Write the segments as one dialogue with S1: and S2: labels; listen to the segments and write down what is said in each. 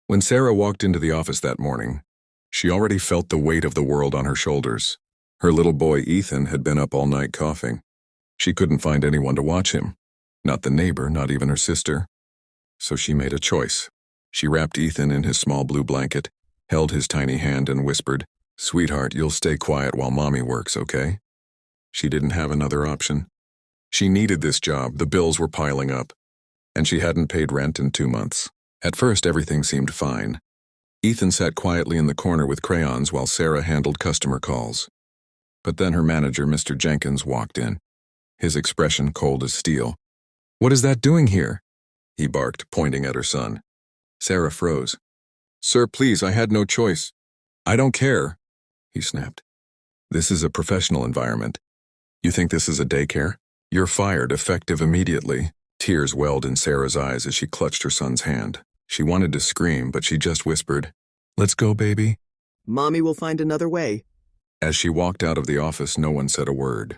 S1: When Sarah walked into the office that morning, she already felt the weight of the world on her shoulders. Her little boy Ethan had been up all night coughing. She couldn't find anyone to watch him. Not the neighbor, not even her sister. So she made a choice. She wrapped Ethan in his small blue blanket, held his tiny hand and whispered, "Sweetheart, you'll stay quiet while Mommy works, okay?" She didn't have another option. She needed this job, the bills were piling up, and she hadn't paid rent in 2 months. At first, everything seemed fine. Ethan sat quietly in the corner with crayons while Sarah handled customer calls. But then her manager, Mr. Jenkins, walked in, his expression cold as steel. "What is that doing here?" he barked, pointing at her son. Sarah froze. "Sir, please, I had no choice." "I don't care," he snapped. "This is a professional environment. You think this is a daycare? You're fired, effective immediately." Tears welled in Sarah's eyes as she clutched her son's hand. She wanted to scream, but she just whispered, "Let's go, baby."
S2: Mommy will find another way.
S1: As she walked out of the office, no one said a word.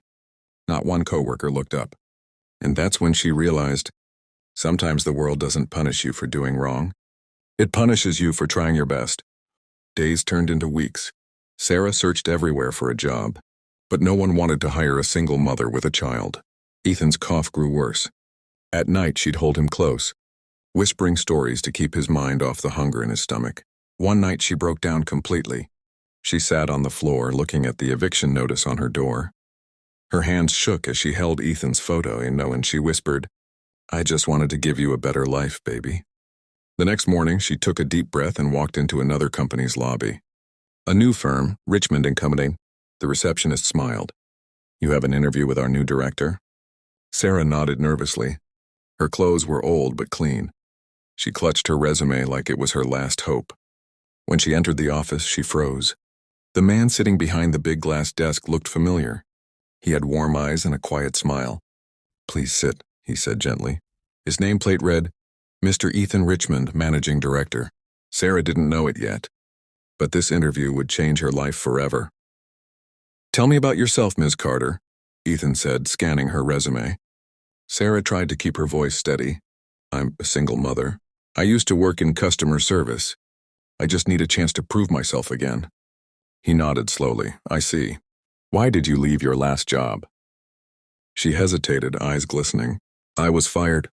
S1: Not one coworker looked up. And that's when she realized, sometimes the world doesn't punish you for doing wrong. It punishes you for trying your best. Days turned into weeks. Sarah searched everywhere for a job, but no one wanted to hire a single mother with a child. Ethan's cough grew worse. At night, she'd hold him close, whispering stories to keep his mind off the hunger in his stomach. One night, she broke down completely. She sat on the floor, looking at the eviction notice on her door. Her hands shook as she held Ethan's photo, and she whispered, "I just wanted to give you a better life, baby." The next morning, she took a deep breath and walked into another company's lobby. A new firm, Richmond and Company. The receptionist smiled. "You have an interview with our new director?" Sarah nodded nervously. Her clothes were old but clean. She clutched her resume like it was her last hope. When she entered the office, she froze. The man sitting behind the big glass desk looked familiar. He had warm eyes and a quiet smile. "Please sit," he said gently. His nameplate read, "Mr. Ethan Richmond, Managing Director." Sarah didn't know it yet, but this interview would change her life forever. "Tell me about yourself, Ms. Carter," Ethan said, scanning her resume. Sarah tried to keep her voice steady. "I'm a single mother. I used to work in customer service. I just need a chance to prove myself again." He nodded slowly. "I see. Why did you leave your last job?" She hesitated, eyes glistening. "I was fired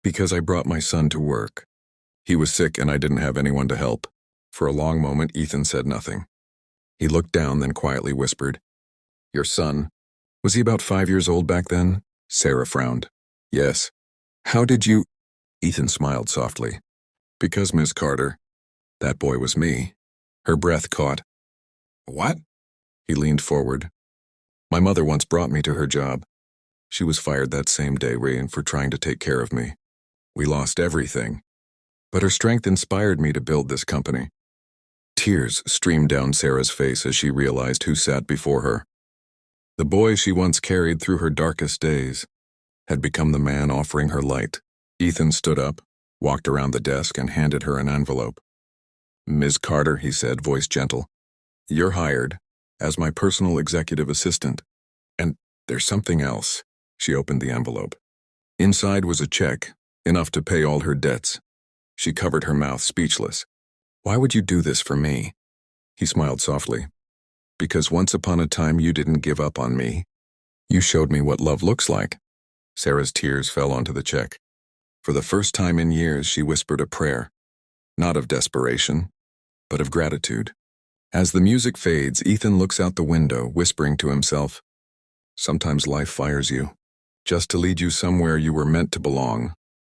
S1: because I brought my son to work. He was sick and I didn't have anyone to help." For a long moment, Ethan said nothing. He looked down, then quietly whispered, "Your son, was he about 5 years old back then?" Sarah frowned. "Yes." "How did you—" Ethan smiled softly. "Because, Ms. Carter, that boy was me." Her breath caught. "What?" He leaned forward. "My mother once brought me to her job. She was fired that same day, Ryan, for trying to take care of me. We lost everything. But her strength inspired me to build this company." Tears streamed down Sarah's face as she realized who sat before her. The boy she once carried through her darkest days had become the man offering her light. Ethan stood up, walked around the desk, and handed her an envelope. "Ms. Carter," he said, voice gentle, "you're hired as my personal executive assistant. And there's something else." She opened the envelope. Inside was a check, enough to pay all her debts. She covered her mouth, speechless. "Why would you do this for me?" He smiled softly. "Because once upon a time you didn't give up on me. You showed me what love looks like." Sarah's tears fell onto the check. For the first time in years, she whispered a prayer, not of desperation, but of gratitude. As the music fades, Ethan looks out the window, whispering to himself, "Sometimes life fires you, just to lead you somewhere you were meant to belong."